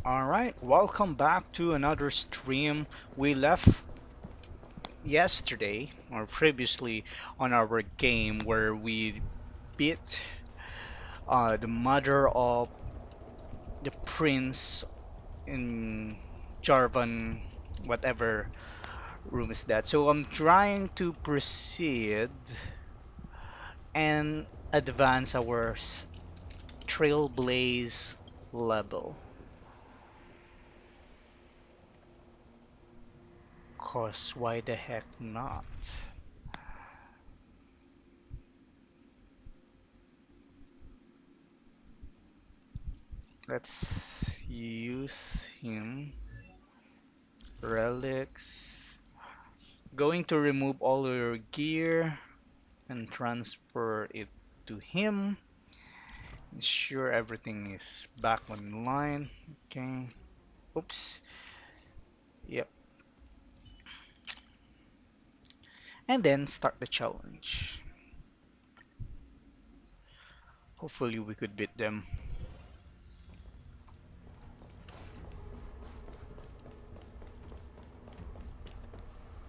Alright, welcome back to another stream. We left yesterday, or previously, on our game where we beat the mother of the prince in Jarvan, whatever room is that. So I'm trying to proceed and advance our Trailblaze level. Cause why the heck not? Let's use him. Relics. Going to remove all your gear and transfer it to him. Ensure everything is back online. Okay. Oops. Yep. And then start the challenge. Hopefully we could beat them.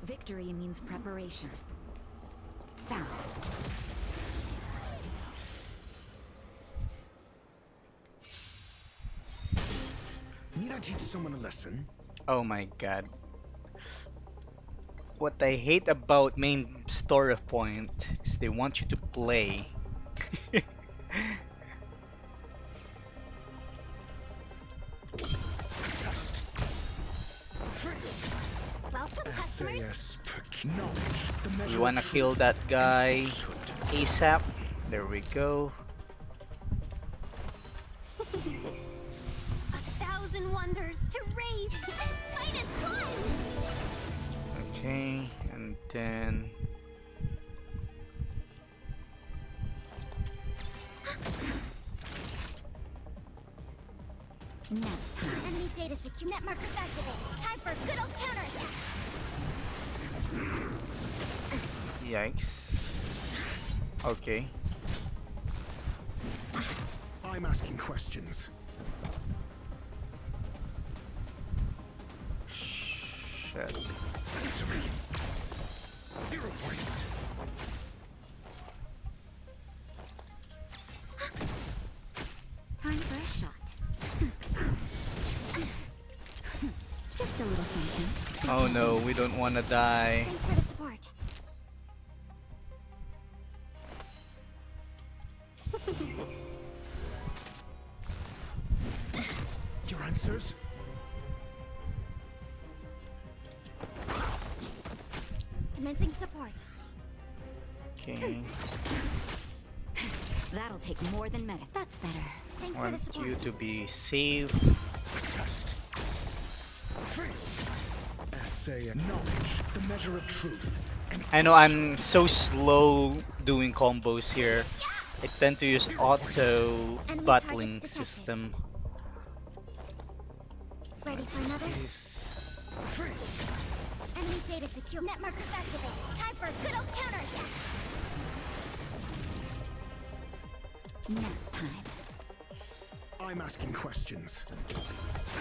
Victory means preparation. Found. Need I teach someone a lesson? Oh my god. What I hate about main story point is they want you to play. Test. Welcome, customers. SAS knowledge. The We measure wanna of kill truth that guy and falsehood. ASAP. There we go. 1,000 wonders to raid. Fight is fun. Okay, and then Nap time. Enemy data secure. Net markers activated. Time for a good old counterattack. yikes. Okay. I'm asking questions. Shit. Answer me. 0 points. Time for a shot. Just a little something. Oh no, we don't wanna die. Thanks for the support. Your answers? Commencing support. Okay. That'll take more than medicine. That's better. Thanks for the Want support. you to be safe. Test. SA knowledge. The measure of truth and I know I'm so slow doing combos here. I tend to use auto Enemy battling targets detected. system. Ready for another? Jeez. Enemy data secure. Net markers activated. Time for a good old counterattack. Nap time. I'm asking questions.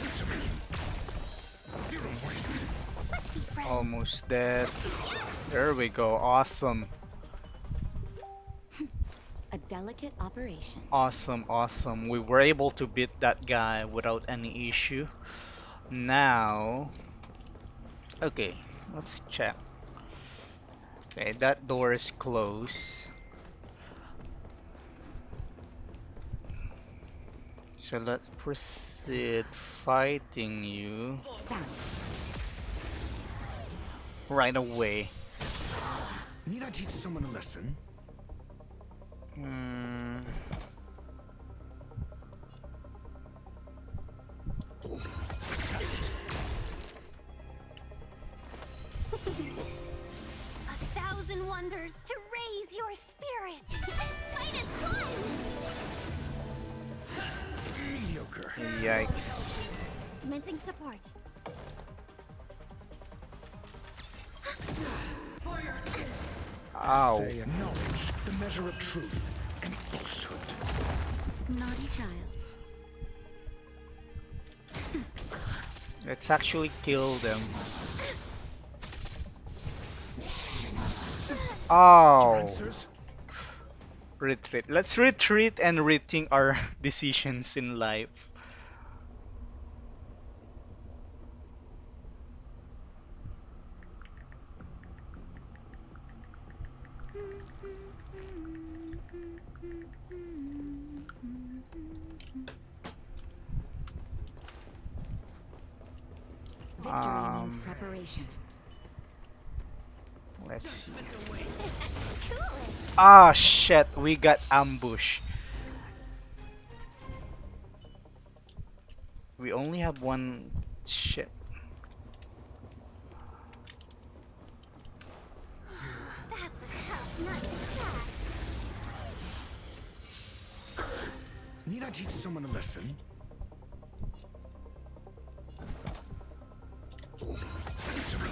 Answer me. 0 points. Let's be friends. Almost dead. There we go. Awesome. A delicate operation. Awesome, awesome. We were able to beat that guy without any issue. Now, okay, let's check. Okay, that door is closed. So let's proceed fighting you Found. right away. Need I teach someone a lesson? Hmm. Test. 1,000 wonders to raise your spirit. Fight is fun. Mediocre. Yikes. Commencing support. Ow. Say knowledge, the measure of truth and falsehood. Naughty child. Let's actually kill them. Your Oh, answers? retreat. Let's retreat and rethink our decisions in life. Victory means preparation. Let's see. Cool. Ah, shit, we got ambush. We only have one. Shit. That's a tough nut to crack. Need I teach someone a lesson? Answer me.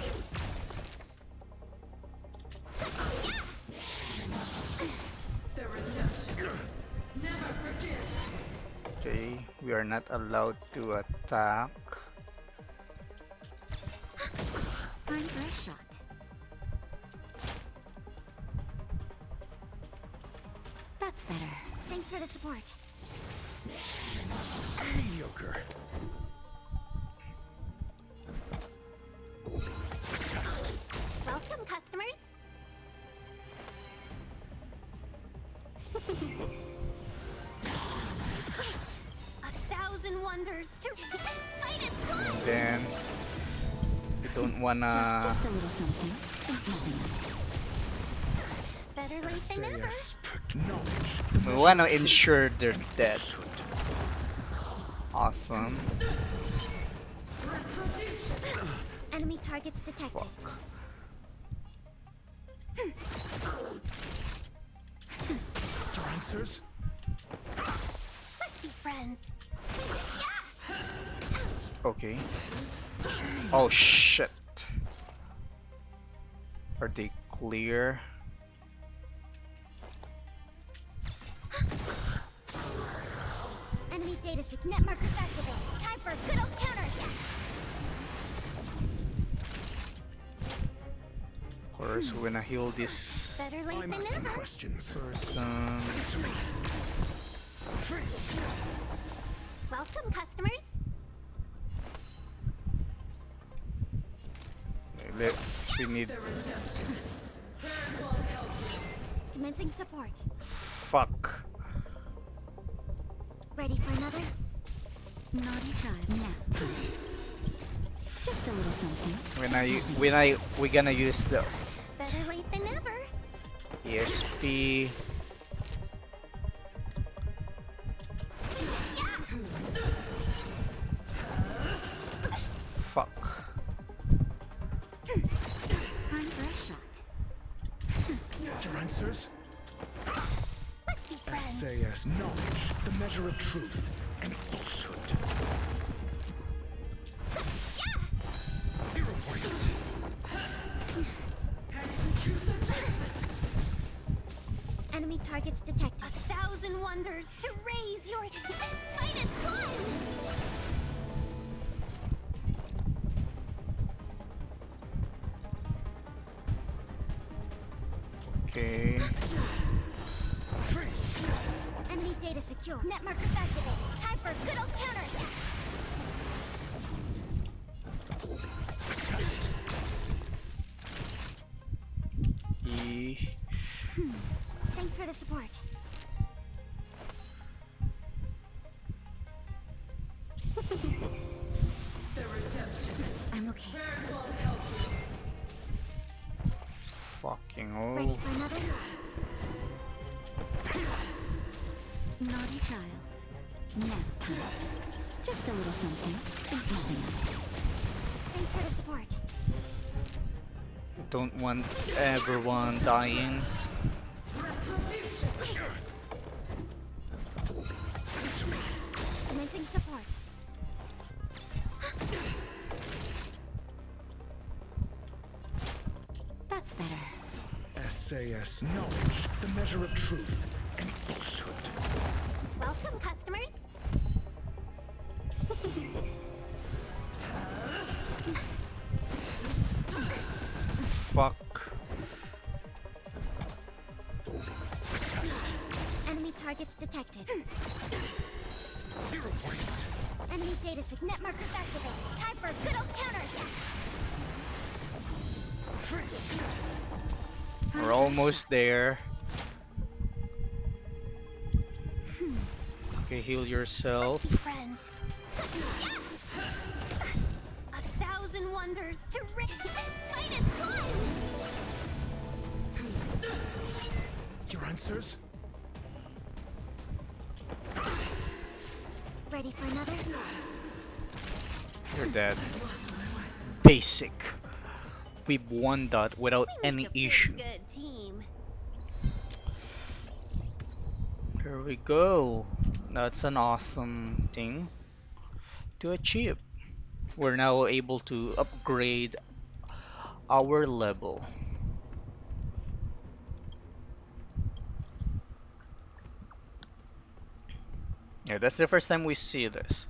Okay, we are not allowed to attack. Time for a shot. That's better. Thanks for the support. Mediocre. Test. Welcome, customers. A thousand wonders to fight is And one. then we don't wanna. Just a little something. Better late than never. SAS. Knowledge. We wanna ensure they're dead. Awesome. Enemy targets detected. Fuck. Your answers? Let's be friends. Okay. Oh shit. Are they clear? Enemy data sig net markers activated. Time for a good old counterattack. Of course, we're gonna heal this Better late I'm than asking never. questions. person. Answer me. Welcome, customers. We need. Commencing support. Fuck. Ready for another? Naughty child. Nap time. Just a little something. We're gonna use the Better late than never. ESP. Fuck. Time for a shot. Your answers? Let's be friends. SAS. Knowledge. The measure of truth and falsehood. 0 points. Enemy targets detected. A thousand wonders to raise your fight is fun. Okay. Enemy data secure. Net markers activated. Time for a good old counterattack. Test. E. Thanks for the support. I'm okay. Fucking Ready oh. for another? Naughty child. Nap time. Just a little something. Think nothing. Thanks for the support. Don't want everyone dying. Answer me. Commencing support. That's better. SAS. Knowledge. The measure of truth and falsehood. Welcome, customers. fuck? Enemy targets detected. 0 points. Enemy data net markers activated. Time for a good old counterattack. We're almost there. Okay, heal yourself. Be friends. Yeah! 1,000 wonders to minus one. Your answers? Ready for another? You're dead. Basic. We've won that without We any make a pretty issue. good team. Here we go. That's an awesome thing to achieve. We're now able to upgrade our level. Yeah, that's the first time we see this.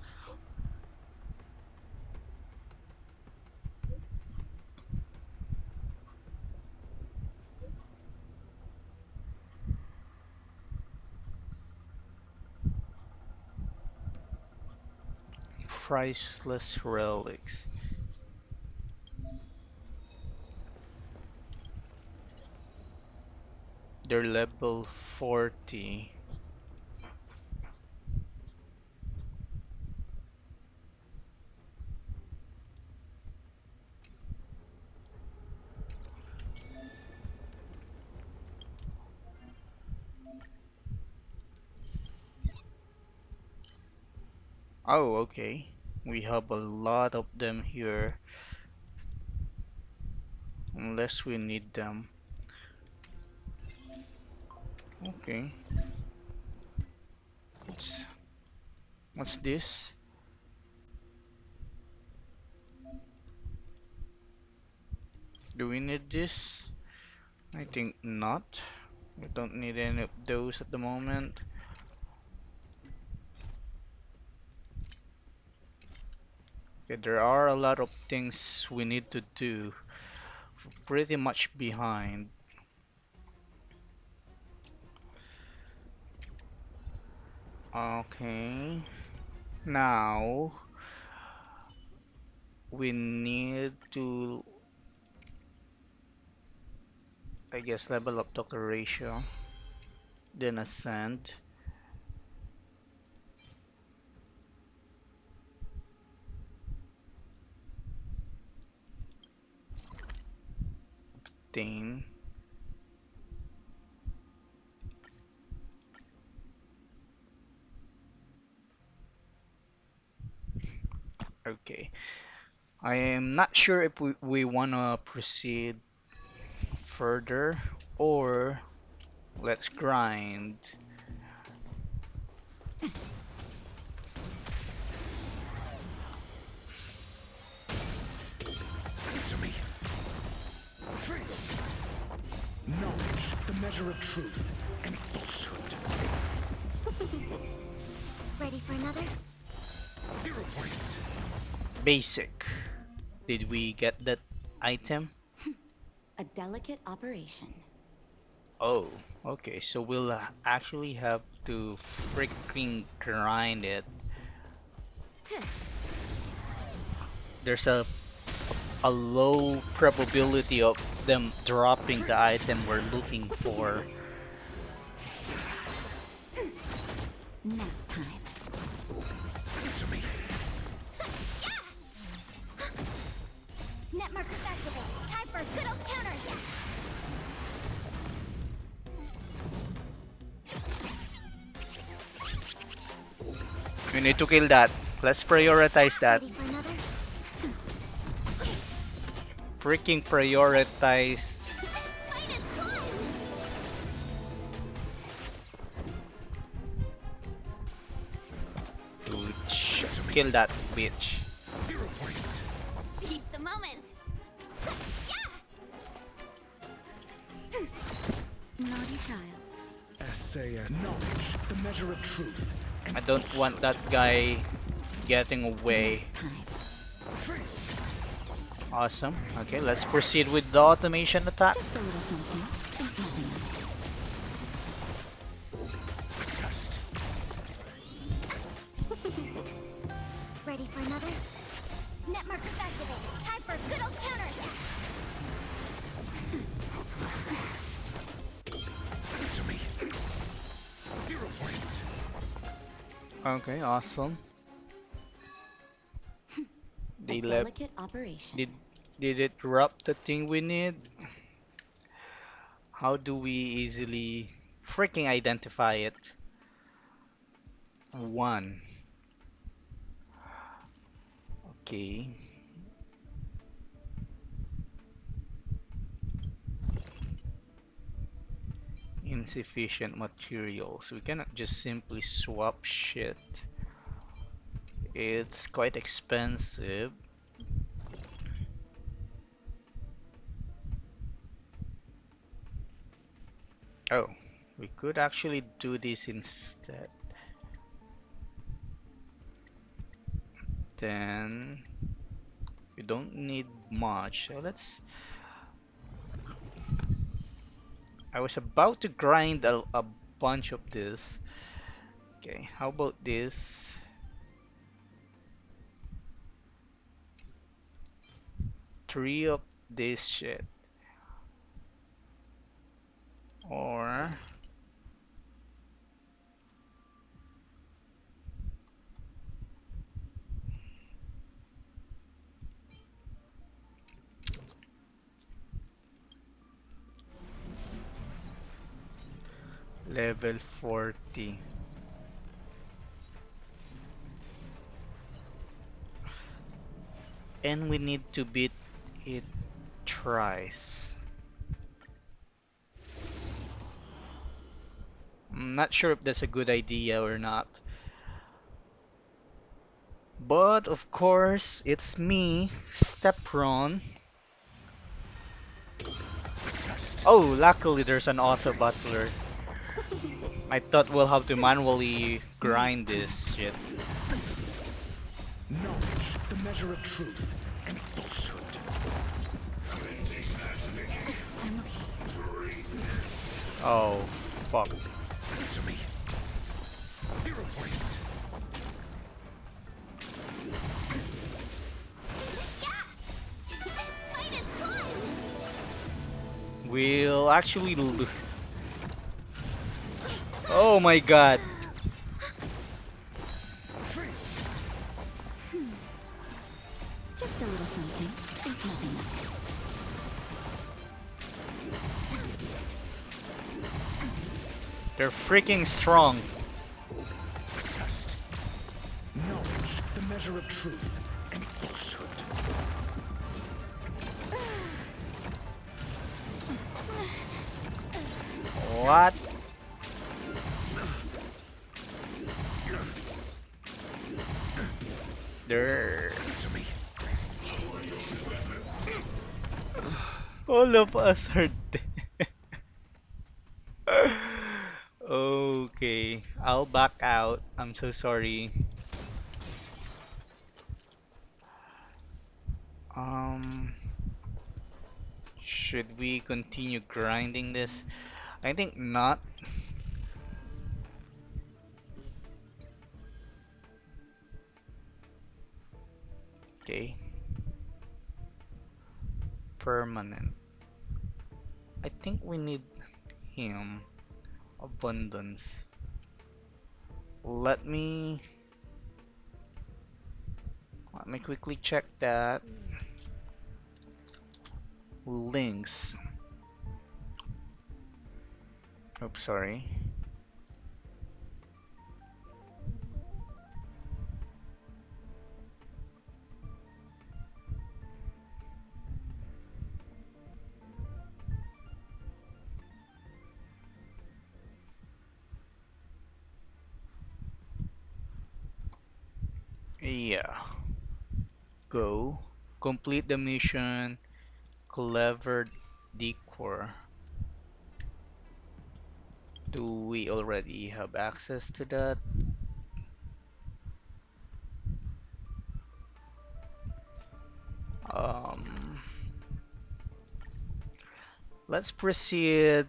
Priceless relics. They're level 40. Oh, okay. We have a lot of them here. Unless we need them. Okay. What's, what's this? Do we need this? I think not. We don't need any of those at the moment. Okay, there are a lot of things we need to do. Pretty much behind. Okay. Now we need to, I guess, level up Doctor Ratio. Then ascend. Obtain. Okay. I am not sure if we wanna proceed further or let's grind. Answer me. Knowledge, the measure of truth and falsehood. Ready for another? 0 points. Basic. Did we get that item? A delicate operation. Oh, okay. So we'll actually have to freaking grind it. There's a low probability of them dropping the item we're looking for. Nap time. Answer me. Net markers activated. Time for a good old counterattack. We need to kill that. Let's prioritize that. Ready for another? Freaking prioritize. Minus one. Kill that bitch. 0 points. Seize the moment. Yeah. Naughty child. Essay knowledge, the measure of truth and I don't want that guy getting away. Time. Awesome. Okay, let's proceed with the automation attack. Just a little something. Think nothing Test. of it. Ready for another? Net markers activated. Time for a good old counterattack. Answer me. 0 points. Okay, awesome. A They left. delicate operation. Did it wrap the thing we need? How do we easily freaking identify it? One. Okay. Insufficient materials. We cannot just simply swap shit. It's quite expensive. Oh, we could actually do this instead. Then we don't need much. So let's. I was about to grind a bunch of this. Okay, how about this? Three of this shit. Or level 40. And we need to beat it thrice. I'm not sure if that's a good idea or not. But of course, it's me, Stepron. Test. Oh, luckily there's an auto butler. I thought we'll have to manually grind this shit. Knowledge, the measure of truth and falsehood. I'm okay. Oh, fuck. Answer me. 0 points. We'll actually lose. Oh my god. Just a little something. Think nothing of it. They're freaking strong. Test. Knowledge, the measure of truth and falsehood. What? They're Answer me. all of us are dead. Okay, I'll back out. I'm so sorry. Um, should we continue grinding this? I think not. Okay, permanent. I think we need him. Abundance. Let me let me quickly check that. Links. Oops, sorry. Yeah. Go. Complete the mission. Clever decor. Do we already have access to that? Let's proceed.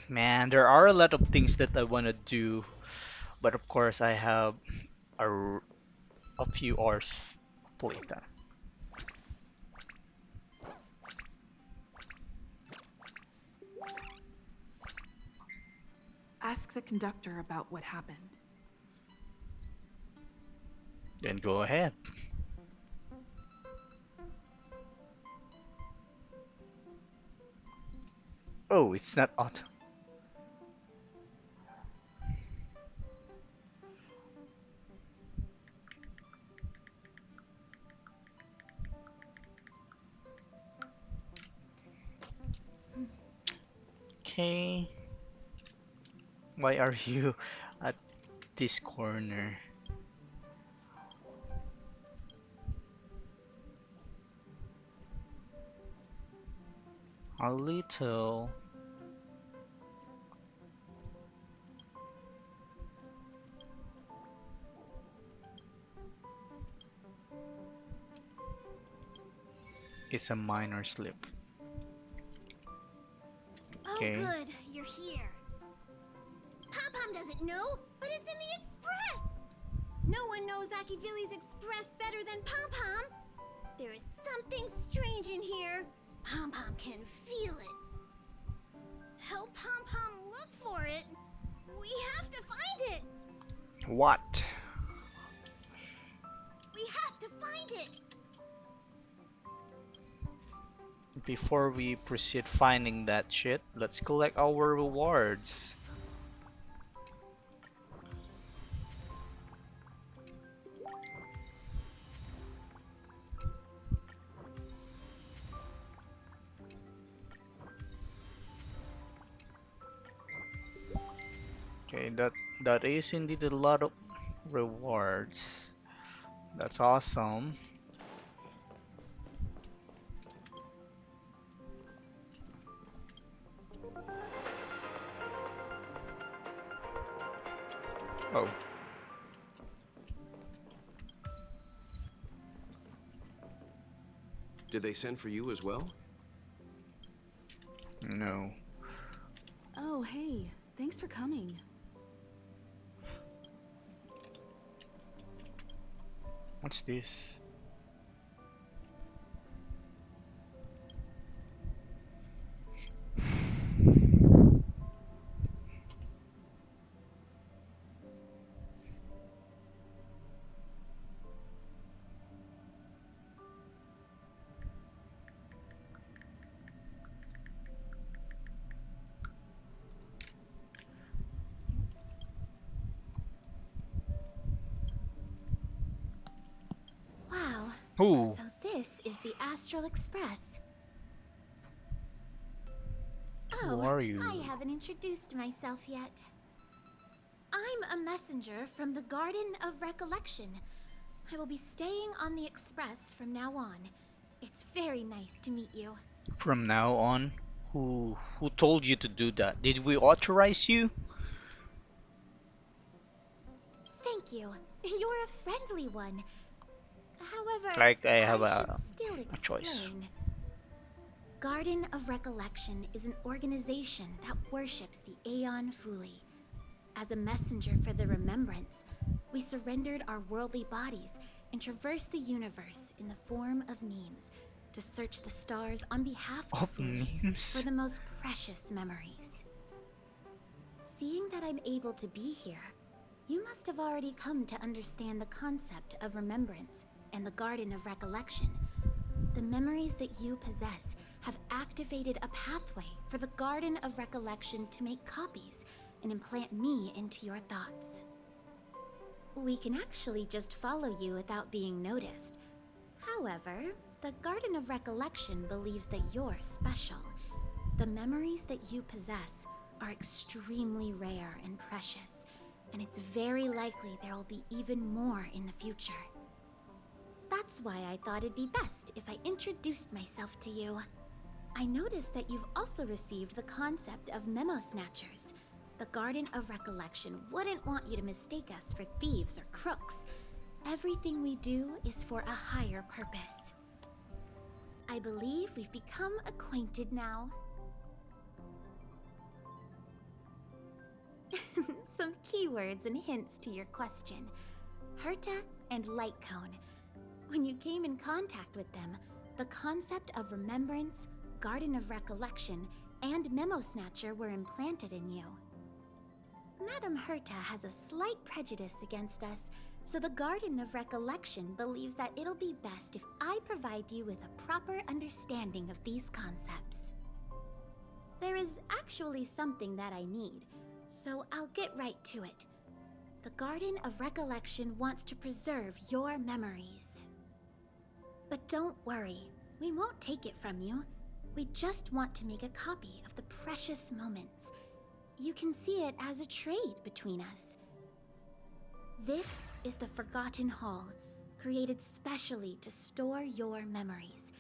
Man, there are a lot of things that I want to do, but of course I have a, a few hours playtime. Ask the conductor about what happened. Then go ahead. Oh, it's not auto. Okay. Why are you at this corner? A little. It's a minor slip. Oh, Okay. good, you're here. Pom-Pom doesn't know, but it's in the Express. No one knows Akivili's Express better than Pom-Pom. There is something strange in here. Pom-Pom can feel it. Help Pom-Pom look for it. We have to find it. What? We have to find it. Before we proceed finding that shit, let's collect our rewards. Okay, that is indeed a lot of rewards. That's awesome. Oh, Did they send for you as well? no. Oh, hey. Thanks for coming. What's this? Wow. Who? So this is the Astral Express. Who Oh, are you? I haven't introduced myself yet. I'm a messenger from the Garden of Recollection. I will be staying on the Express from now on. It's very nice to meet you. From now on? Who told you to do that? Did we authorize you? Thank you. You're a friendly one. However, Like I have I should still a choice. explain. Garden of Recollection is an organization that worships the Aeon Fuli. As a messenger for the Remembrance, we surrendered our worldly bodies and traversed the universe in the form of memes to search the stars on behalf of Of Fuli memes? for the most precious memories. Seeing that I'm able to be here, you must have already come to understand the concept of remembrance and the Garden of Recollection. The memories that you possess have activated a pathway for the Garden of Recollection to make copies and implant me into your thoughts. We can actually just follow you without being noticed. However, the Garden of Recollection believes that you're special. The memories that you possess are extremely rare and precious, and it's very likely there will be even more in the future. That's why I thought it'd be best if I introduced myself to you. I noticed that you've also received the concept of memo snatchers. The Garden of Recollection wouldn't want you to mistake us for thieves or crooks. Everything we do is for a higher purpose. I believe we've become acquainted now. Some keywords and hints to your question. Herta and Light Cone. When you came in contact with them, the concept of remembrance, Garden of Recollection, and Memo Snatcher were implanted in you. Madame Herta has a slight prejudice against us, so the Garden of Recollection believes that it'll be best if I provide you with a proper understanding of these concepts. There is actually something that I need, so I'll get right to it. The Garden of Recollection wants to preserve your memories. But don't worry, we won't take it from you. We just want to make a copy of the precious moments. You can see it as a trade between us. This is the Forgotten Hall, created specially to store your memories.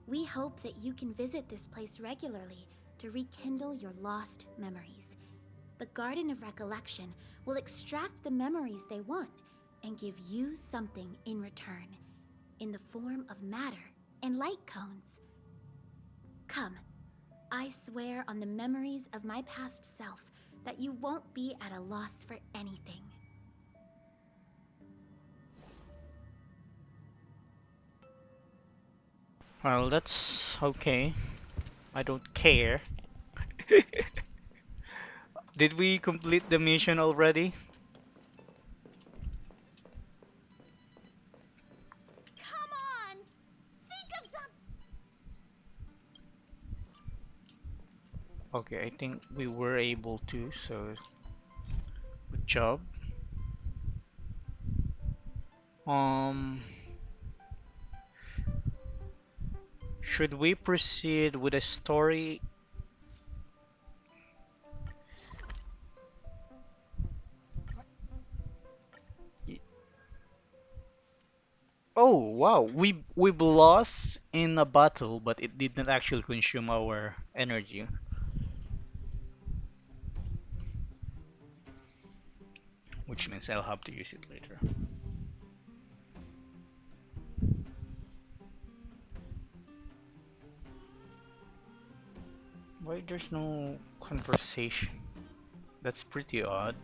We hope that you can visit this place regularly to rekindle your lost memories. The Garden of Recollection will extract the memories they want and give you something in return, in the form of matter and light cones. Come, I swear on the memories of my past self that you won't be at a loss for anything. Well, that's okay. I don't care. Did we complete the mission already? Come on! Think of something! Okay, I think we were able to, so good job. Um, should we proceed with a story? Y- Oh, wow. We've lost in a battle, but it did not actually consume our energy, which means I'll have to use it later. Why there's no conversation? That's pretty odd.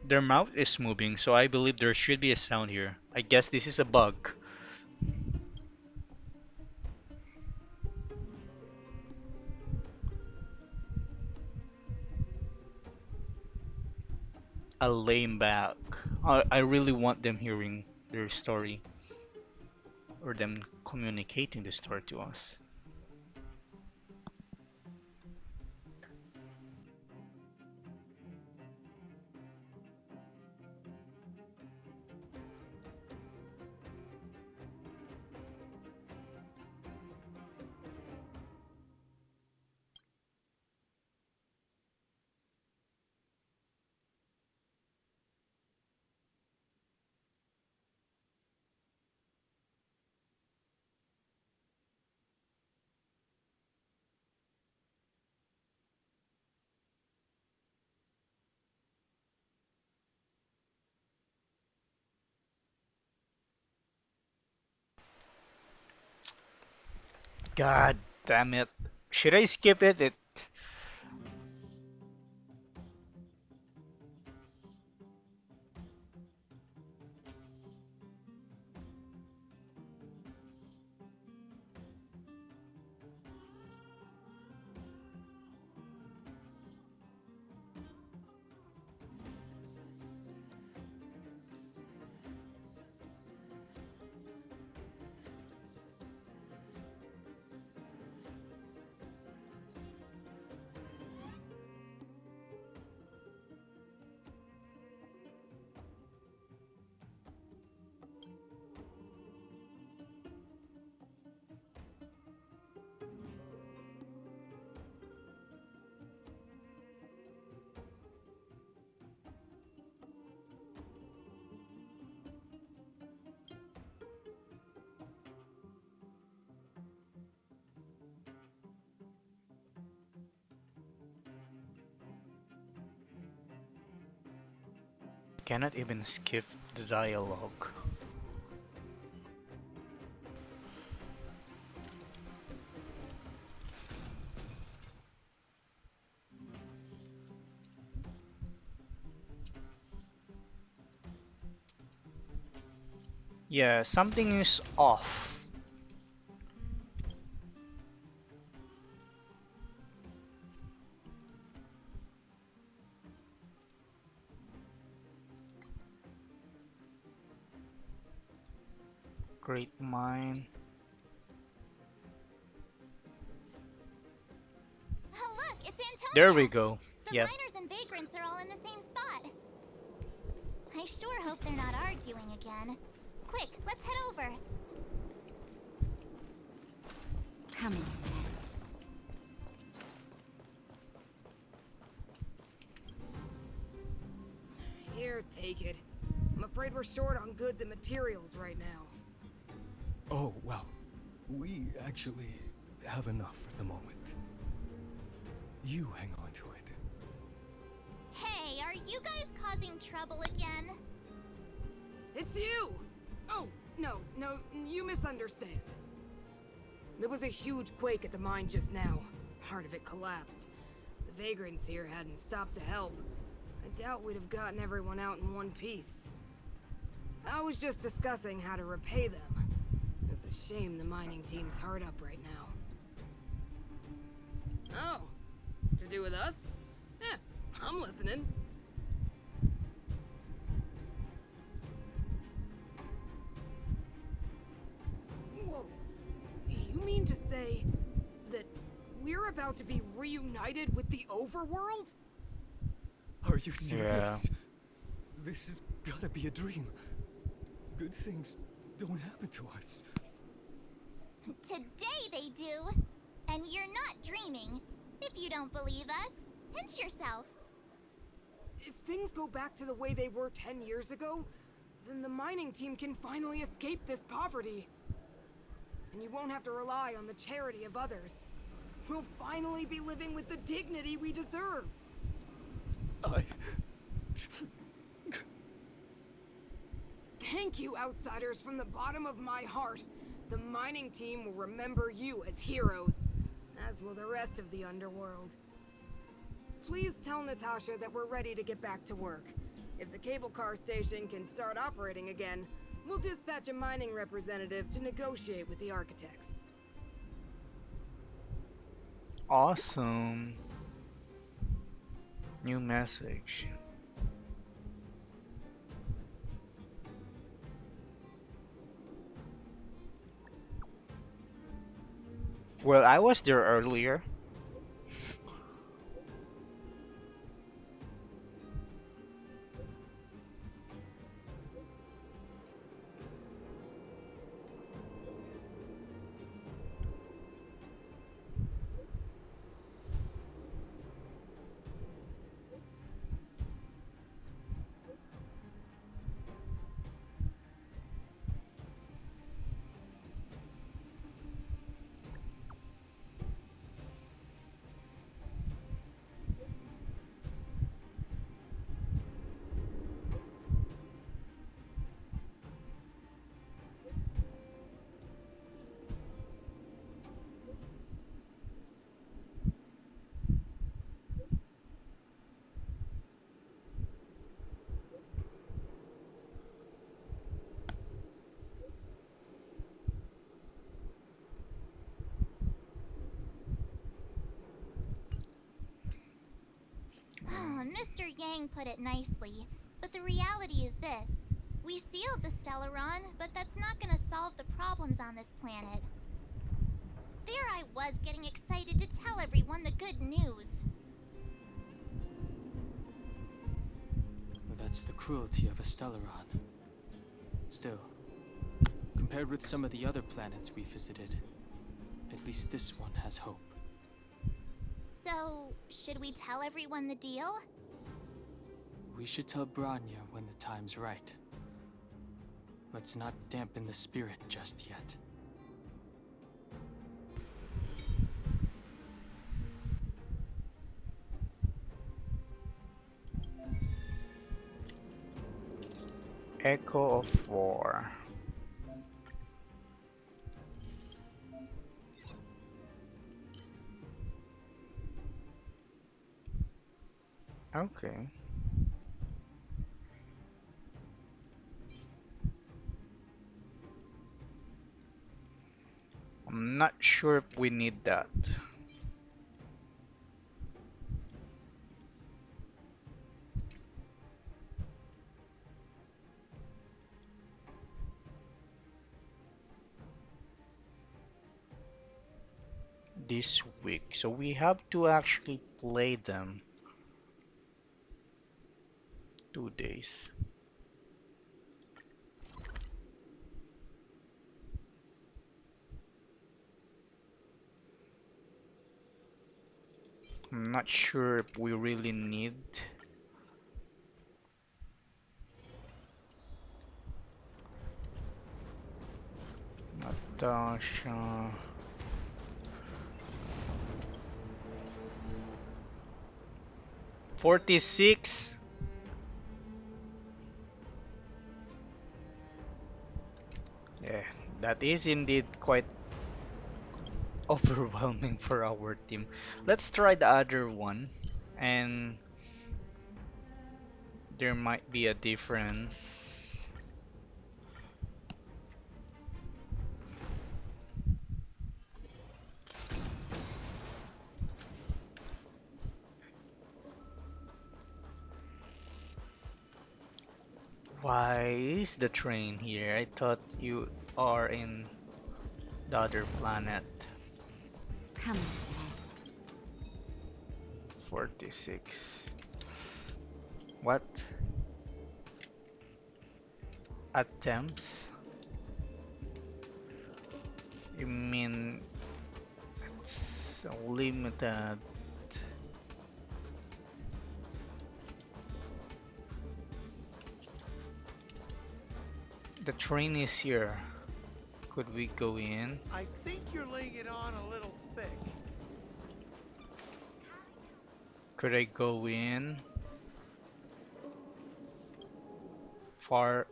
Their mouth is moving, so I believe there should be a sound here. I guess this is a bug. A lame back. I really want them hearing their story or them communicating the story to us. God damn it. Should I skip it? cannot even skip the dialogue. Yeah, something is off. Great mind. Oh, look, it's There we Antonio! go. The Yep. miners and vagrants are all in the same spot. I sure hope they're not arguing again. Quick, let's head over. Come in. Here, take it. I'm afraid we're short on goods and materials right now. Oh, well, we actually have enough for the moment. You hang on to it. Hey, are you guys causing trouble again? It's you! Oh, no, you misunderstand. There was a huge quake at the mine just now. Part of it collapsed. The vagrants here hadn't stopped to help. I doubt we'd have gotten everyone out in one piece. I was just discussing how to repay them. It's a shame the mining team's hard up right now. Oh, to do with us? Yeah, I'm listening. Whoa, you mean to say that we're about to be reunited with the overworld? Are you serious? This has gotta be a dream. Good things don't happen to us. Today they do. And you're not dreaming. If you don't believe us, pinch yourself. If things go back to the way they were 10 years ago, then the mining team can finally escape this poverty. And you won't have to rely on the charity of others. We'll finally be living with the dignity we deserve. Thank you, outsiders, from the bottom of my heart. The mining team will remember you as heroes, as will the rest of the underworld. Please tell Natasha that we're ready to get back to work. If the cable car station can start operating again, we'll dispatch a mining representative to negotiate with the architects. Awesome. New message. Well, I was there earlier. Oh, Mr. Yang put it nicely, but the reality is this. We sealed the Stellaron, but that's not gonna solve the problems on this planet. There I was getting excited to tell everyone the good news. That's the cruelty of a Stellaron. Still, compared with some of the other planets we visited, at least this one has hope. So, should we tell everyone the deal? We should tell Branya when the time's right. Let's not dampen the spirit just yet. Echo of War. Okay. I'm not sure if we need that. This week. So we have to actually play them 2 days. I'm not sure if we really need Natasha. 46. Yeah, that is indeed quite overwhelming for our team. Let's try the other one, and there might be a difference. Why is the train here? I thought you are in the other planet. Come on. 46. What? Attempts? You mean it's limited? The train is here. Could we go in? I think you're laying it on a little thick. Could I go in? Far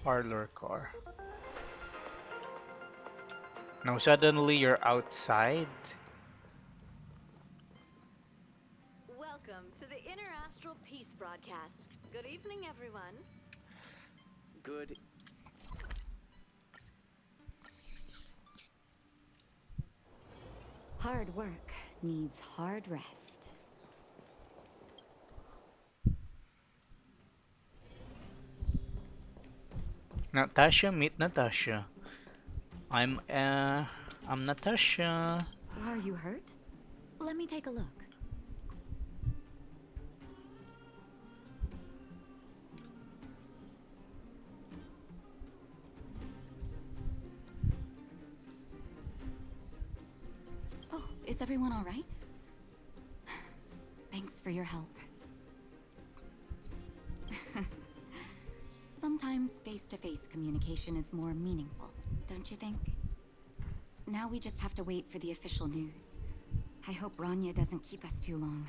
parlor car. Now suddenly you're outside. Welcome to the Inner Astral Peace broadcast. Good evening, everyone. Good. Hard work needs hard rest. Natasha, meet Natasha. I'm Natasha. Are you hurt? Let me take a look. Oh, is everyone all right? Thanks for your help. Sometimes face-to-face communication is more meaningful, don't you think? Now we just have to wait for the official news. I hope Rania doesn't keep us too long.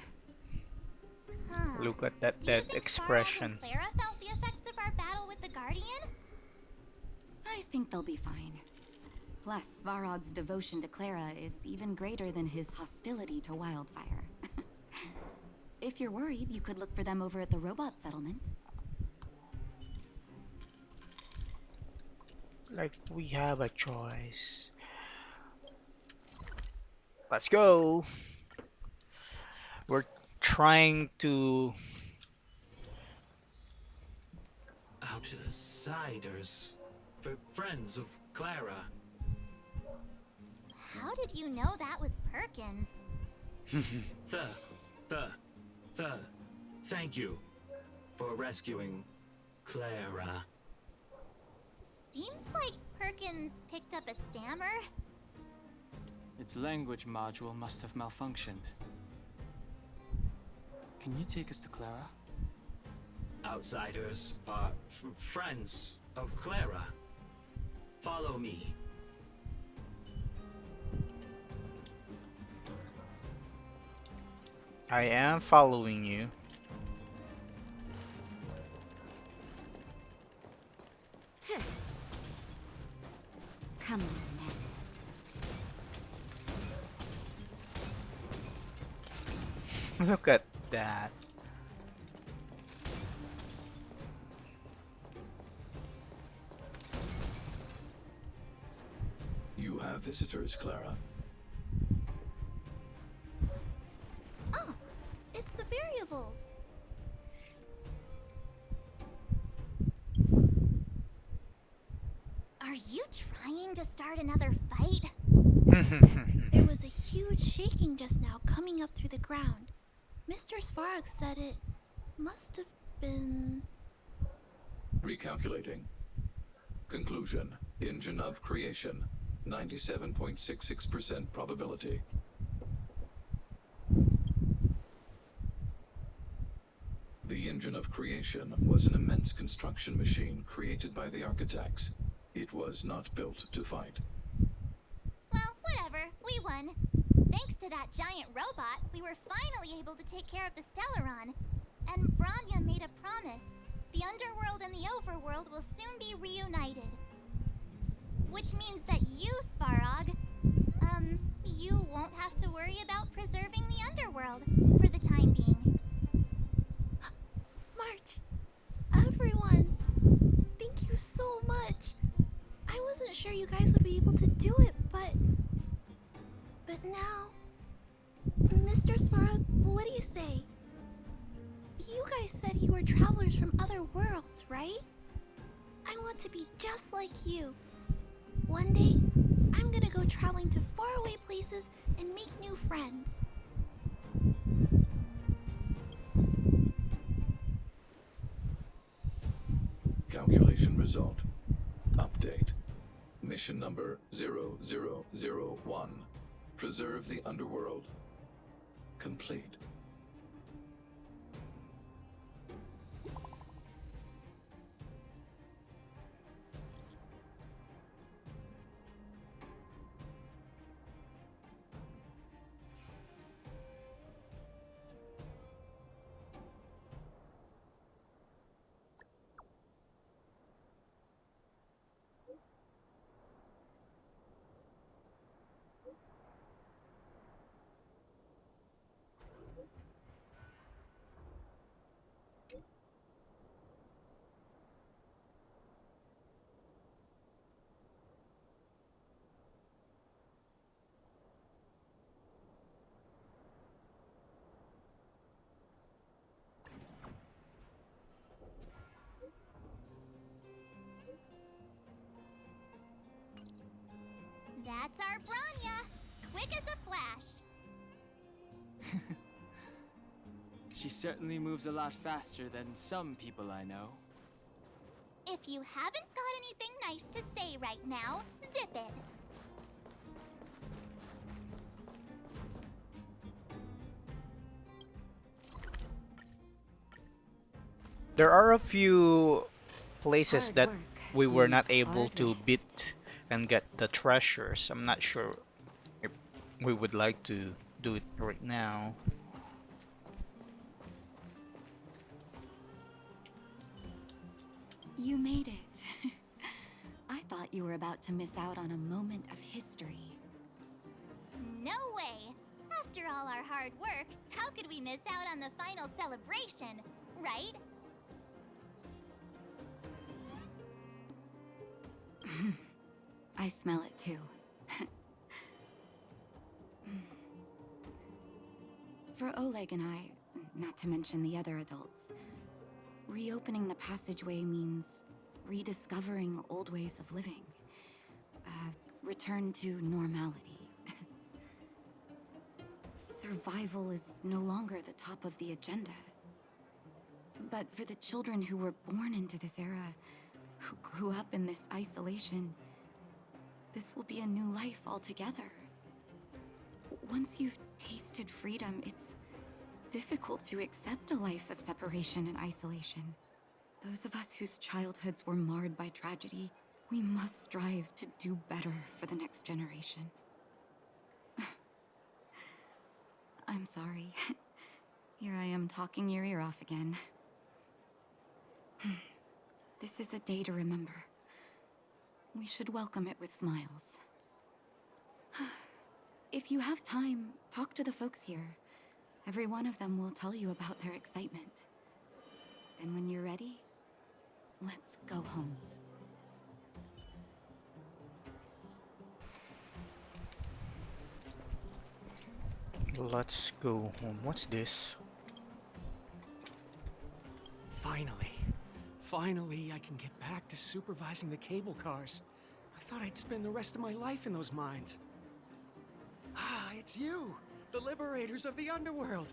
Huh. Look at that Do you dead think expression. Svarog and Clara felt the effects of our battle with the Guardian? I think they'll be fine. Plus, Svarog's devotion to Clara is even greater than his hostility to Wildfire. If you're worried, you could look for them over at the robot settlement. Like we have a choice. Let's go. We're trying to. Outsiders. For friends of Clara. How did you know that was Perkins? Thank you for rescuing Clara. Seems like Perkins picked up a stammer. Its language module must have malfunctioned. Can you take us to Clara? Outsiders are friends of Clara. Follow me. I am following you. Come on, then. Look at that. You have visitors, Clara. Oh, it's the variables. Are you trying to start another fight? There was a huge shaking just now coming up through the ground. Mr. Svarog said it must have been... Recalculating. Conclusion. Engine of creation. 97.66% probability. The engine of creation was an immense construction machine created by the architects. It was not built to fight. Well, whatever. We won. Thanks to that giant robot, we were finally able to take care of the Stellaron. And Branya made a promise. The underworld and the overworld will soon be reunited. Which means that you, Svarog, you won't have to worry about preserving the underworld for the time being. March, everyone, thank you so much. I wasn't sure you guys would be able to do it, but now... Mr. Svarog, what do you say? You guys said you were travelers from other worlds, right? I want to be just like you. One day, I'm gonna go traveling to faraway places and make new friends. Calculation result. Update. Mission number 0001. Preserve the underworld. Complete. That's our Branya! Quick as a flash! She certainly moves a lot faster than some people I know. If you haven't got anything nice to say right now, zip it. There are a few places Hard that work we were not means able hard to rest. beat and get the treasures. I'm not sure if we would like to do it right now. You made it. I thought you were about to miss out on a moment of history. No way! After all our hard work, how could we miss out on the final celebration, right? I smell it too. For Oleg and I, not to mention the other adults, reopening the passageway means rediscovering old ways of living. Return to normality. Survival is no longer the top of the agenda. But for the children who were born into this era, who grew up in this isolation, this will be a new life altogether. Once you've tasted freedom, it's difficult to accept a life of separation and isolation. Those of us whose childhoods were marred by tragedy, we must strive to do better for the next generation. I'm sorry. Here I am talking your ear off again. This is a day to remember. we should welcome it with smiles. If you have time, talk to the folks here. Every one of them will tell you about their excitement. Then when you're ready, let's go home. Let's go home. What's this? Finally, I can get back to supervising the cable cars. I thought I'd spend the rest of my life in those mines. Ah, it's you, the liberators of the underworld.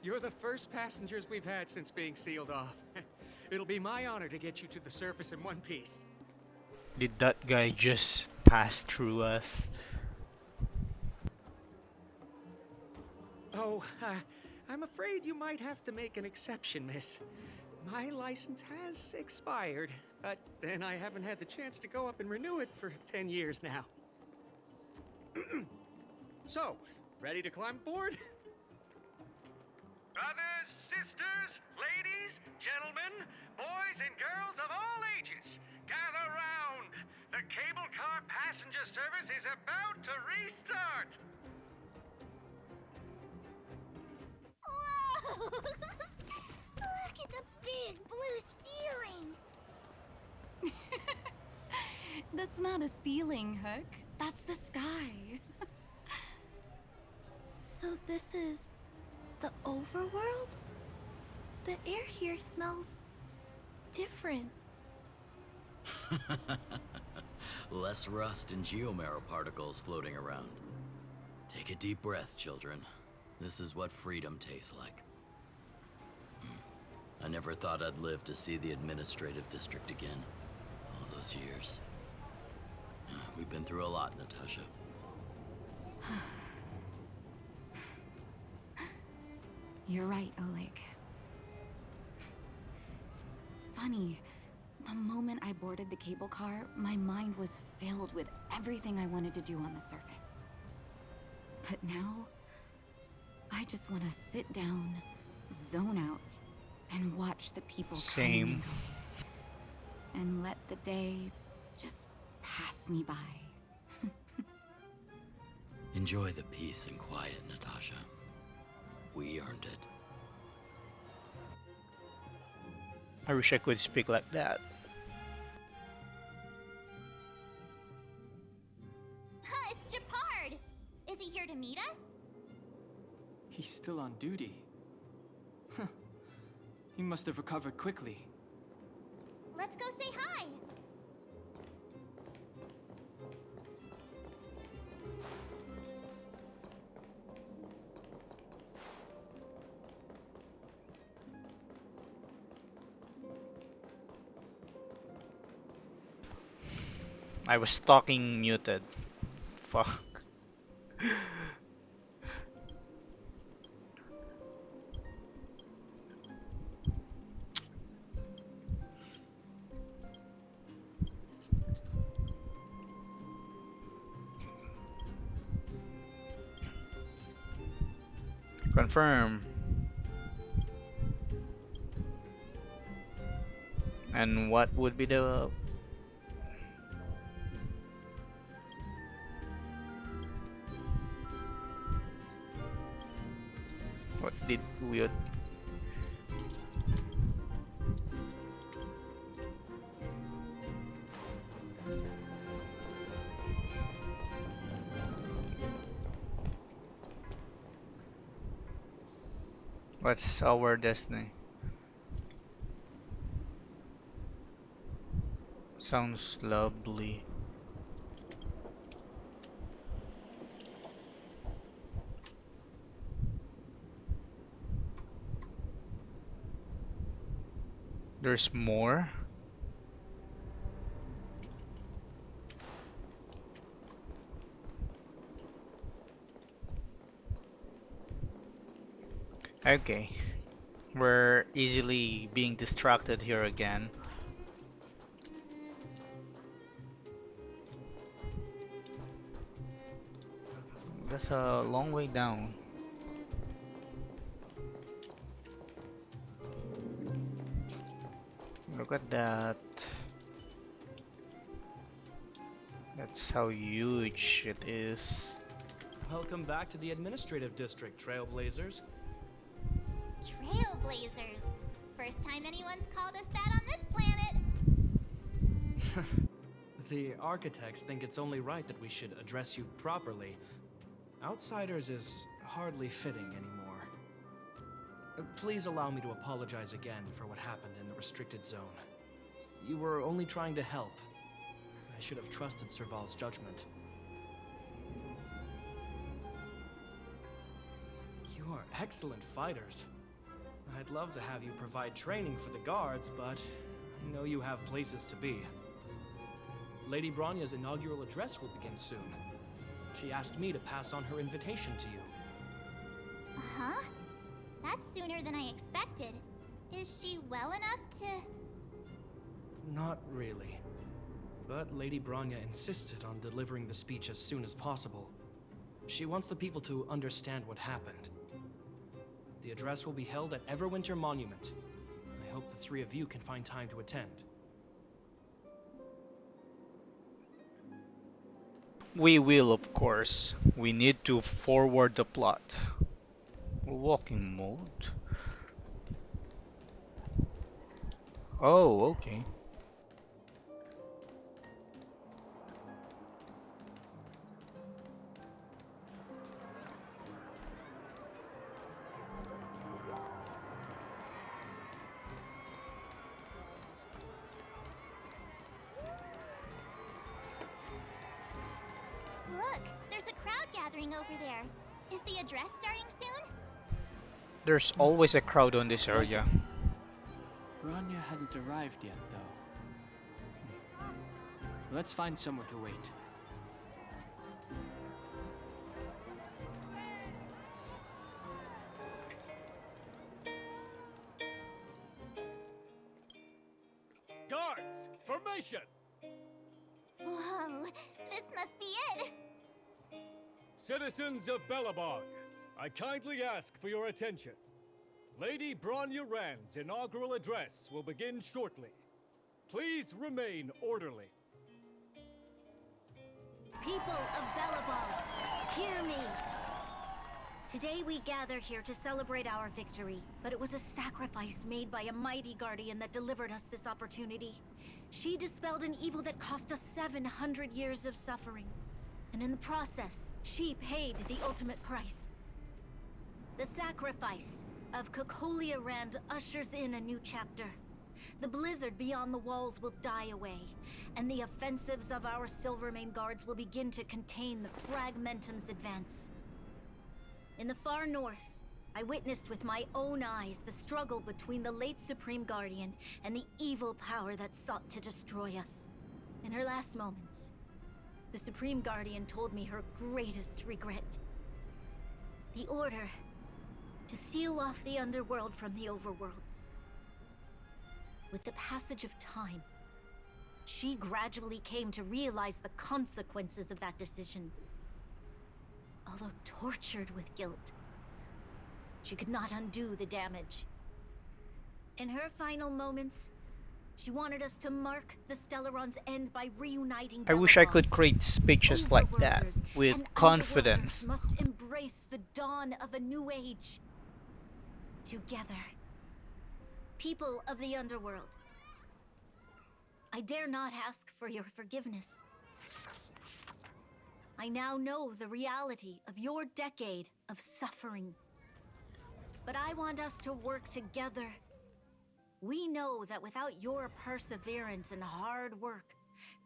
You're the first passengers we've had since being sealed off. It'll be my honor to get you to the surface in one piece. Did that guy just pass through us? Oh, I'm afraid you might have to make an exception, miss. My license has expired, but then I haven't had the chance to go up and renew it for 10 years now. So, ready to climb aboard? Brothers, sisters, ladies, gentlemen, boys and girls of all ages, gather round. The cable car passenger service is about to restart. Whoa! Look at the big blue ceiling! That's not a ceiling, Hook. That's the sky. So this is the overworld? The air here smells different. Less rust and geomarrow particles floating around. Take a deep breath, children. This is what freedom tastes like. I never thought I'd live to see the administrative district again. All those years. We've been through a lot, Natasha. You're right, Oleg. It's funny. The moment I boarded the cable car, my mind was filled with everything I wanted to do on the surface. But now, I just want to sit down, zone out, and watch the people coming and Same. going. And let the day just pass me by. Enjoy the peace and quiet, Natasha. We earned it. I wish I could speak like that. It's Japard! Is he here to meet us? He's still on duty. Huh. He must have recovered quickly. Let's go say hi! I was talking muted. Fuck. Confirm. And what would be the what did we what's our destiny? Sounds lovely. There's more. Okay. We're easily being distracted here again. That's a long way down. Look at that. That's how huge it is. Welcome back to the administrative district, Trailblazers. Trailblazers. First time anyone's called us that on this planet. The architects think it's only right that we should address you properly. Outsiders is hardly fitting anymore. Please allow me to apologize again for what happened in the restricted zone. You were only trying to help. I should have trusted Serval's judgment. You are excellent fighters. I'd love to have you provide training for the guards, but I know you have places to be. Lady Bronya's inaugural address will begin soon. She asked me to pass on her invitation to you. Huh? That's sooner than I expected. Is she well enough to... Not really. But Lady Bronya insisted on delivering the speech as soon as possible. She wants the people to understand what happened. The address will be held at Everwinter Monument. I hope the three of you can find time to attend. We will, of course. We need to forward the plot. Walking mode. Oh, okay. Look, there's a crowd gathering over there. Is the address starting soon? There's always a crowd on this Looks like area. it. Bronya hasn't arrived yet, though. Let's find somewhere to wait. Guards, formation! Whoa, this must be it. Citizens of Belobog, I kindly ask for your attention. Lady Bronya Rand's inaugural address will begin shortly. Please remain orderly. People of Belobog, hear me! Today we gather here to celebrate our victory, but it was a sacrifice made by a mighty guardian that delivered us this opportunity. She dispelled an evil that cost us 700 years of suffering. And in the process, she paid the ultimate price. The sacrifice of Cocolia Rand ushers in a new chapter. The blizzard beyond the walls will die away, and the offensives of our Silvermane guards will begin to contain the Fragmentum's advance. In the far north, I witnessed with my own eyes the struggle between the late Supreme Guardian and the evil power that sought to destroy us. In her last moments, the Supreme Guardian told me her greatest regret. The order to seal off the underworld from the overworld. With the passage of time, she gradually came to realize the consequences of that decision. Although tortured with guilt, she could not undo the damage. In her final moments, she wanted us to mark the Stellaron's end by reuniting I wish I Belobog. could create speeches like that Overworlders with and confidence. underworlders must embrace the dawn of a new age. Together. People of the underworld, I dare not ask for your forgiveness. I now know the reality of your decade of suffering. But I want us to work together. We know that without your perseverance and hard work,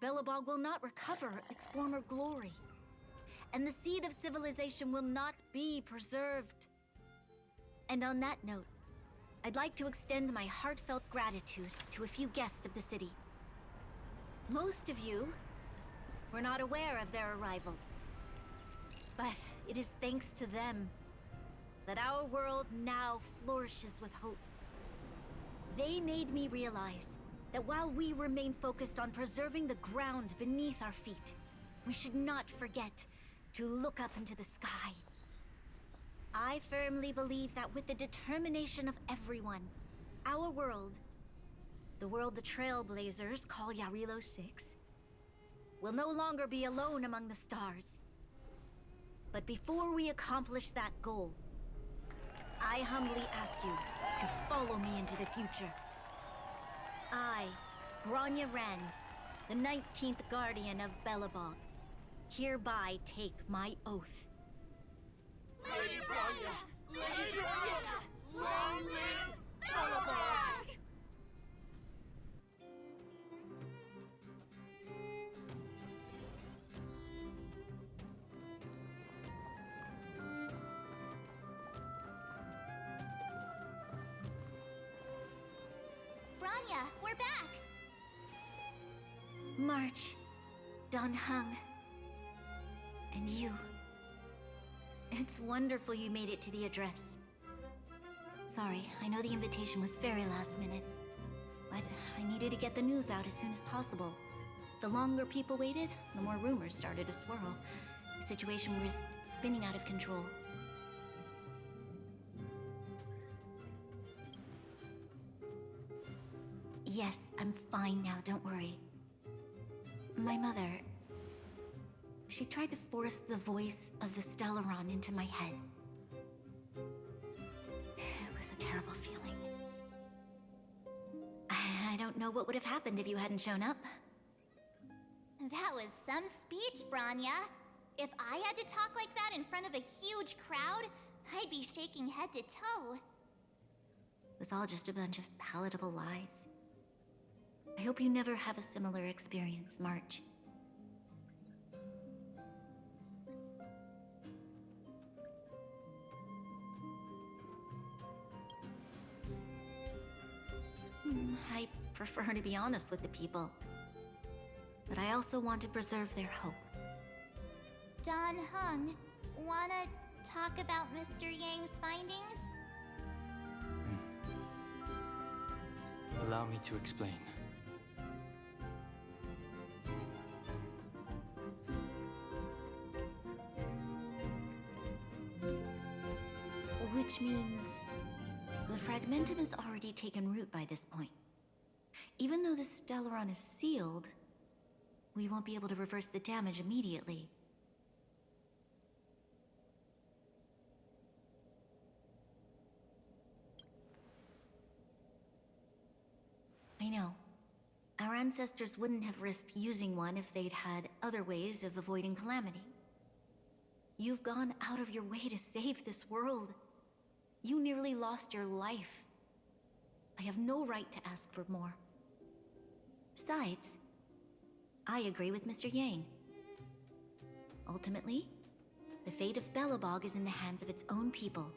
Belobog will not recover its former glory. And the seed of civilization will not be preserved. And on that note, I'd like to extend my heartfelt gratitude to a few guests of the city. Most of you were not aware of their arrival. But it is thanks to them that our world now flourishes with hope. They made me realize that while we remain focused on preserving the ground beneath our feet, we should not forget to look up into the sky. I firmly believe that with the determination of everyone, our world, the world the Trailblazers call Yarilo 6, We'll no longer be alone among the stars. But before we accomplish that goal, I humbly ask you to follow me into the future. I, Bronya Rand, the 19th Guardian of Belobog, hereby take my oath. Lady Bronya! Lady Bronya! Long live Belobog! Bronya, we're back! March, Don Hung, and you. It's wonderful you made it to the address. Sorry, I know the invitation was very last minute, but I needed to get the news out as soon as possible. The longer people waited, the more rumors started to swirl. The situation risked spinning out of control. Yes, I'm fine now, don't worry. My mother... She tried to force the voice of the Stellaron into my head. It was a terrible feeling. I don't know what would have happened if you hadn't shown up. That was some speech, Bronya. If I had to talk like that in front of a huge crowd, I'd be shaking head to toe. It was all just a bunch of palatable lies. I hope you never have a similar experience, March. I prefer to be honest with the people. But I also want to preserve their hope. Don Hung, wanna talk about Mr. Yang's findings? Allow me to explain. Which means the fragmentum has already taken root by this point. Even though the Stellaron is sealed, we won't be able to reverse the damage immediately. I know. Our ancestors wouldn't have risked using one if they'd had other ways of avoiding calamity. You've gone out of your way to save this world. You nearly lost your life. I have no right to ask for more. Besides, I agree with Mr. Yang. Ultimately, the fate of Belobog is in the hands of its own people.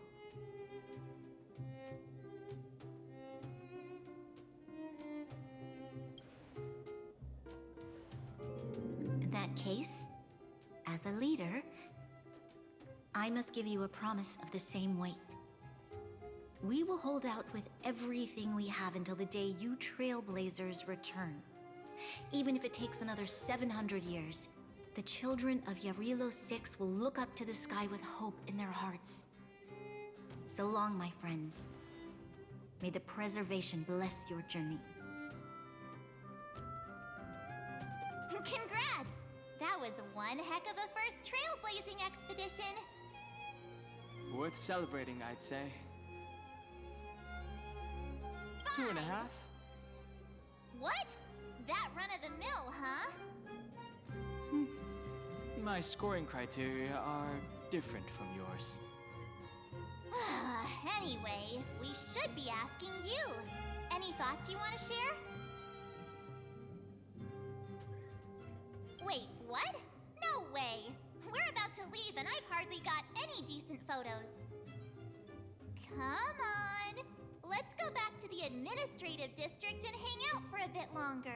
In that case, as a leader, I must give you a promise of the same weight. We will hold out with everything we have until the day you Trailblazers return. Even if it takes another 700 years, the children of Yarilo 6 will look up to the sky with hope in their hearts. So long, my friends. May the preservation bless your journey. Congrats! That was one heck of a first trailblazing expedition. Worth celebrating, I'd say. Fine. 2.5? What? That run-of-the-mill, huh? My scoring criteria are different from yours. Anyway, we should be asking you. Any thoughts you want to share? Wait, what? No way! We're about to leave and I've hardly got any decent photos. Come on! Let's go back to the administrative district and hang out for a bit longer.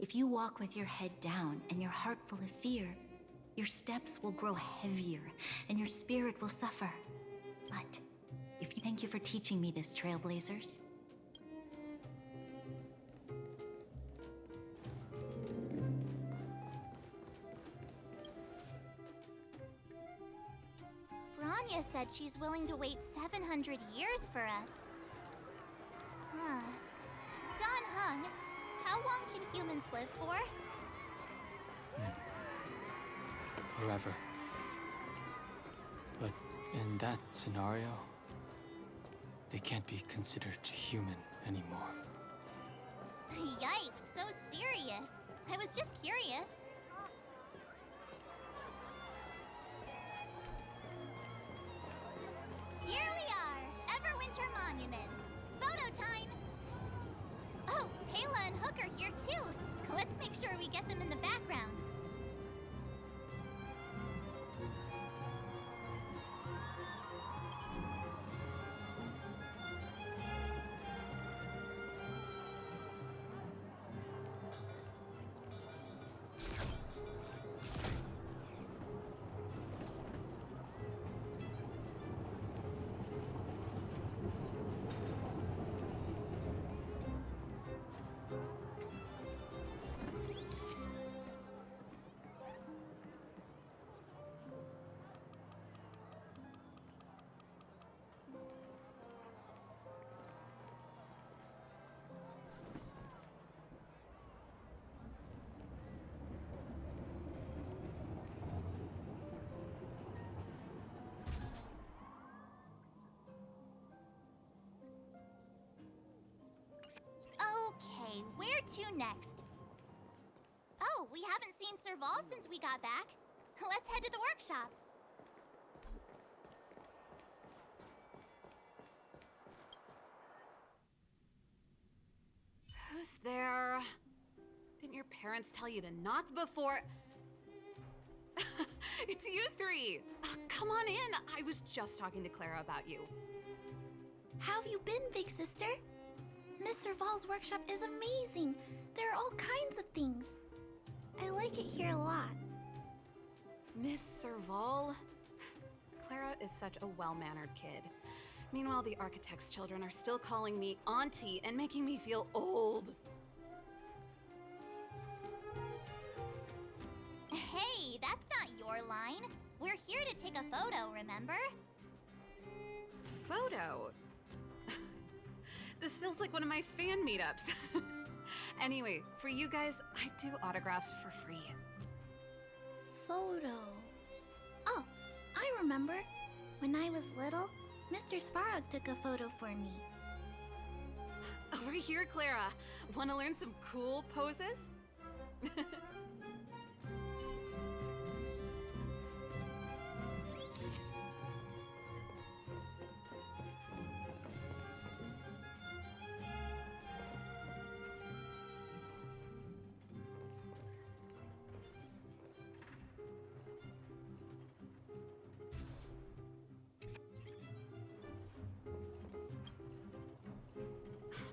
If you walk with your head down and your heart full of fear, your steps will grow heavier and your spirit will suffer. But if you thank you for teaching me this, Trailblazers. Branya said she's willing to wait 700 years for us. Huh. Don Hung, how long can humans live for? Forever. But in that scenario, they can't be considered human anymore. Yikes, so serious. I was just curious. Here we are, Everwinter Monument. Photo time! Oh, Pela and Hook are here too. Let's make sure we get them in the background. Okay, where to next? Oh, we haven't seen Serval since we got back. Let's head to the workshop. Who's there? Didn't your parents tell you to knock before? It's you three! Come on in! I was just talking to Clara about you. How have you been, big sister? Miss Serval's workshop is amazing. There are all kinds of things. I like it here a lot. Miss Serval? Clara is such a well-mannered kid. Meanwhile, the architect's children are still calling me auntie and making me feel old. Hey, that's not your line. We're here to take a photo, remember? Photo? This feels like one of my fan meetups. Anyway, for you guys, I do autographs for free. Photo. Oh, I remember. When I was little, Mr. Svarog took a photo for me. Over here, Clara. Want to learn some cool poses?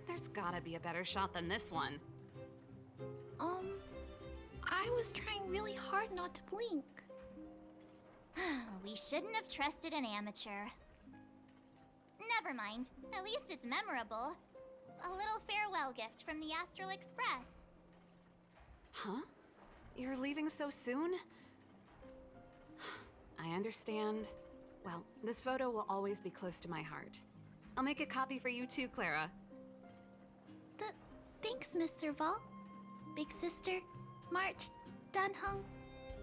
There's gotta be a better shot than this one. I was trying really hard not to blink. We shouldn't have trusted an amateur. Never mind. At least it's memorable. A little farewell gift from the Astral Express. Huh? You're leaving so soon? I understand. Well, this photo will always be close to my heart. I'll make a copy for you too, Clara. Thanks, Miss Serval. Big sister, March, Danhung,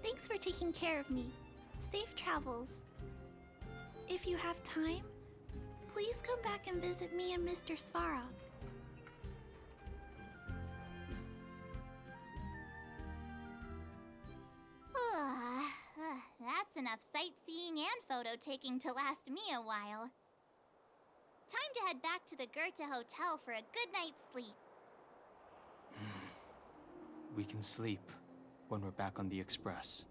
thanks for taking care of me. Safe travels. If you have time, please come back and visit me and Mr. Svarog. That's enough sightseeing and photo taking to last me a while. Time to head back to the Goethe Hotel for a good night's sleep. We can sleep when we're back on the Express.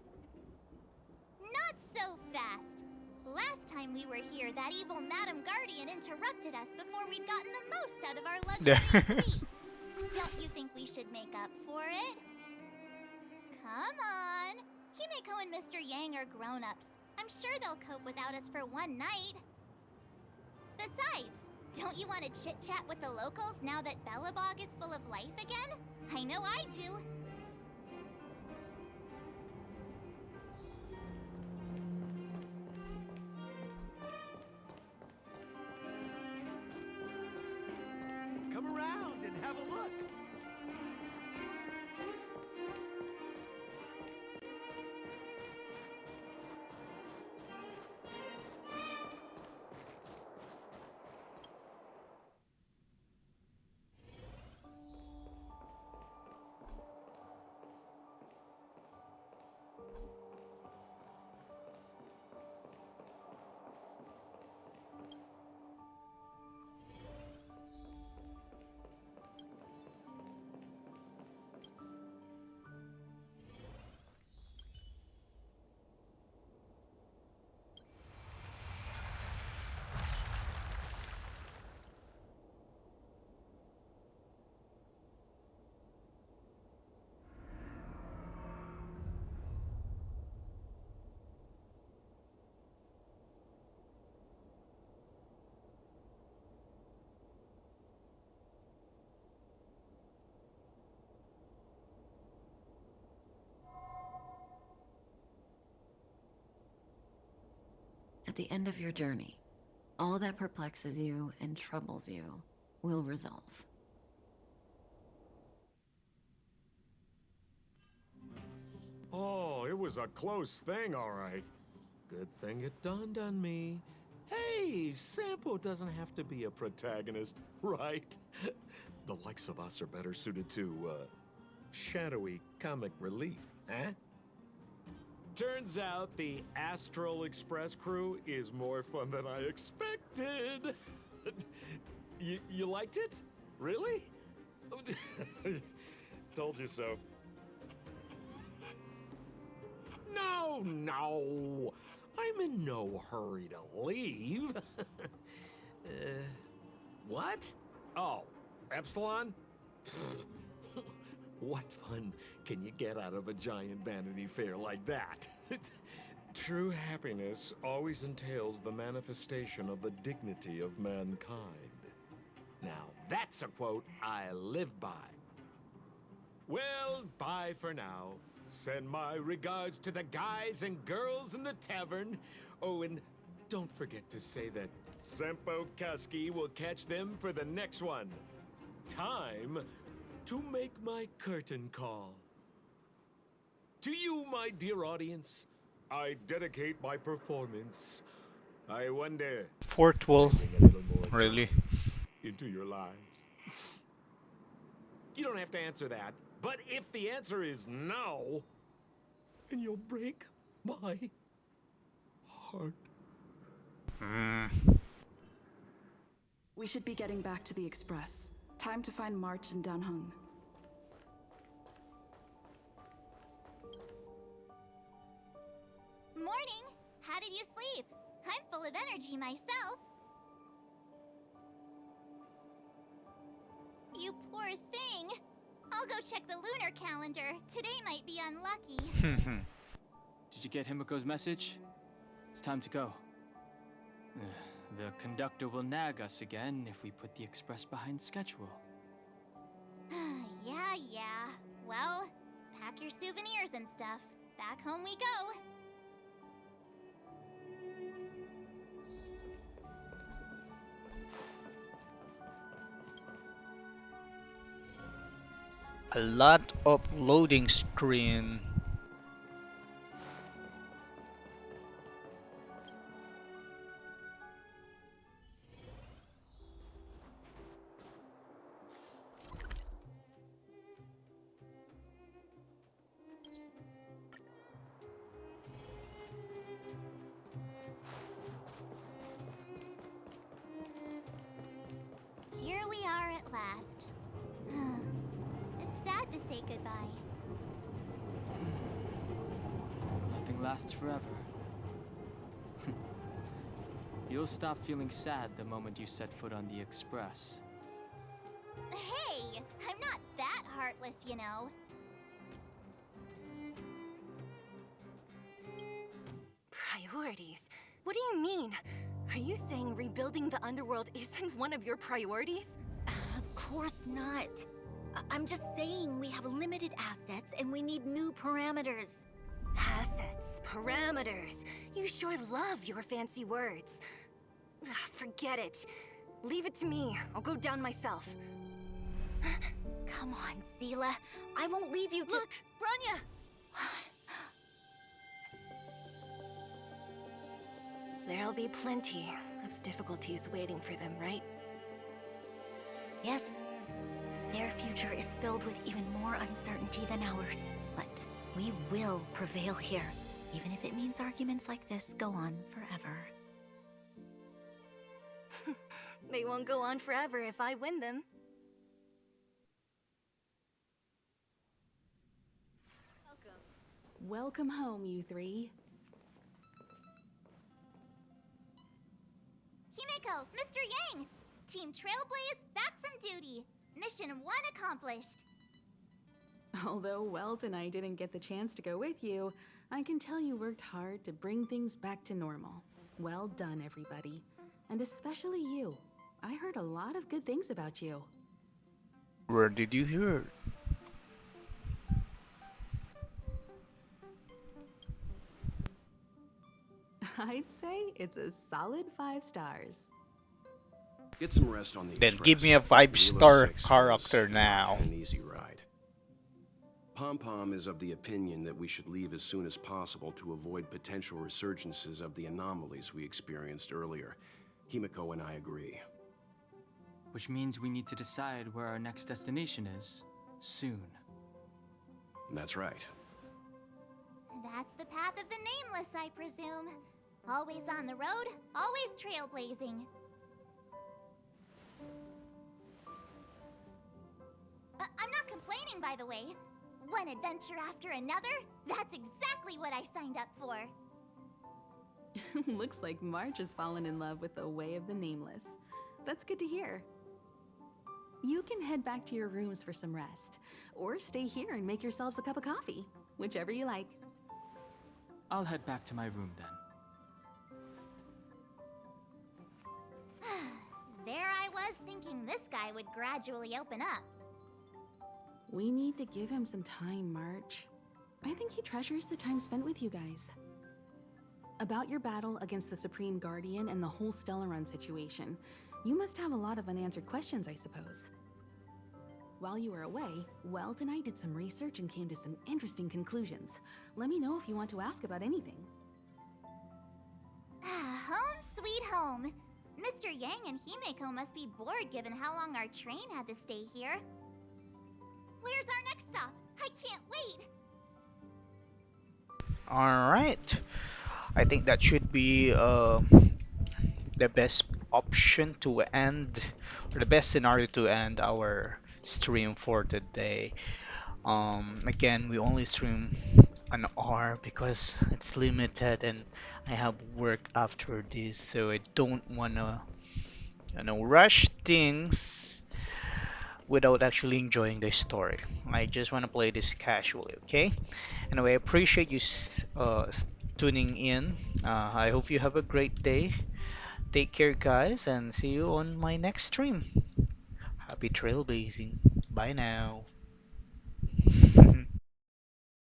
Not so fast. Last time we were here, that evil Madam Guardian interrupted us before we'd gotten the most out of our luxury suites. Don't you think we should make up for it? Come on. Himeko and Mr. Yang are grown-ups. I'm sure they'll cope without us for one night. Besides, don't you want to chit-chat with the locals now that Belobog is full of life again? I know I do. Come around and have a look. At the end of your journey, all that perplexes you and troubles you will resolve. Oh, it was a close thing, all right. Good thing it dawned on me. Hey, Sampo doesn't have to be a protagonist, right? The likes of us are better suited to, shadowy comic relief, eh? Turns out the Astral Express crew is more fun than I expected. You liked it? Really? Told you so. No! I'm in no hurry to leave. What? Oh, Epsilon? What fun can you get out of a giant Vanity Fair like that? True happiness always entails the manifestation of the dignity of mankind. Now, that's a quote I live by. Well, bye for now. Send my regards to the guys and girls in the tavern. Oh, and don't forget to say that Sempo Kasky will catch them for the next one. Time to make my curtain call. To you, my dear audience, I dedicate my performance. I wonder... Fourth wall. Really? Into your lives. You don't have to answer that. But if the answer is no, then you'll break my heart. We should be getting back to the Express. Time to find March and Danhung. Morning! How did you sleep? I'm full of energy myself. You poor thing. I'll go check the lunar calendar. Today might be unlucky. Did you get Himiko's message? It's time to go. The conductor will nag us again if we put the Express behind schedule. Yeah. Well, pack your souvenirs and stuff. Back home we go. A lot of loading screen. last. It's sad to say goodbye. Nothing lasts forever. You'll stop feeling sad the moment you set foot on the Express. Hey, I'm not that heartless, you know. Priorities? What do you mean? Are you saying rebuilding the underworld isn't one of your priorities? Of course not. I'm just saying we have limited assets and we need new parameters. Assets, parameters. You sure love your fancy words. Ugh, forget it. Leave it to me. I'll go down myself. Come on, Seela. I won't leave you to— Look, Branya! There'll be plenty of difficulties waiting for them, right? Yes. Their future is filled with even more uncertainty than ours. But we will prevail here, even if it means arguments like this go on forever. They won't go on forever if I win them. Welcome home, you three. Himeko, Mr. Yang! Team Trailblaze back from duty. Mission 1 accomplished. Although Welt and I didn't get the chance to go with you, I can tell you worked hard to bring things back to normal. Well done, everybody. And especially you. I heard a lot of good things about you. Where did you hear it? I'd say it's a solid 5 stars. Get some rest on the Then express. give me a The 5-star 06 character was now. not an easy ride. Pom Pom is of the opinion that we should leave as soon as possible to avoid potential resurgences of the anomalies we experienced earlier. Himeko and I agree. Which means we need to decide where our next destination is, soon. That's right. That's the path of the Nameless, I presume. Always on the road, always trailblazing. I'm not complaining, by the way. One adventure after another, that's exactly what I signed up for. Looks like March has fallen in love with the way of the Nameless. That's good to hear. You can head back to your rooms for some rest, or stay here and make yourselves a cup of coffee, whichever you like. I'll head back to my room then. There I was thinking this guy would gradually open up. We need to give him some time, March. I think he treasures the time spent with you guys. About your battle against the Supreme Guardian and the whole Stellaron situation, you must have a lot of unanswered questions, I suppose. While you were away, Welt and I did some research and came to some interesting conclusions. Let me know if you want to ask about anything. Home sweet home. Mr. Yang and Himeko must be bored given how long our train had to stay here. Where's our next stop? I can't wait! Alright. I think that should be the best option to end, or the best scenario to end our stream for today. Again, we only stream an hour because it's limited and I have work after this, so I don't wanna, rush things without actually enjoying the story. I just want to play this casually, okay? Anyway, I appreciate you tuning in. I hope you have a great day. Take care, guys, and see you on my next stream. Happy trailblazing. Bye now.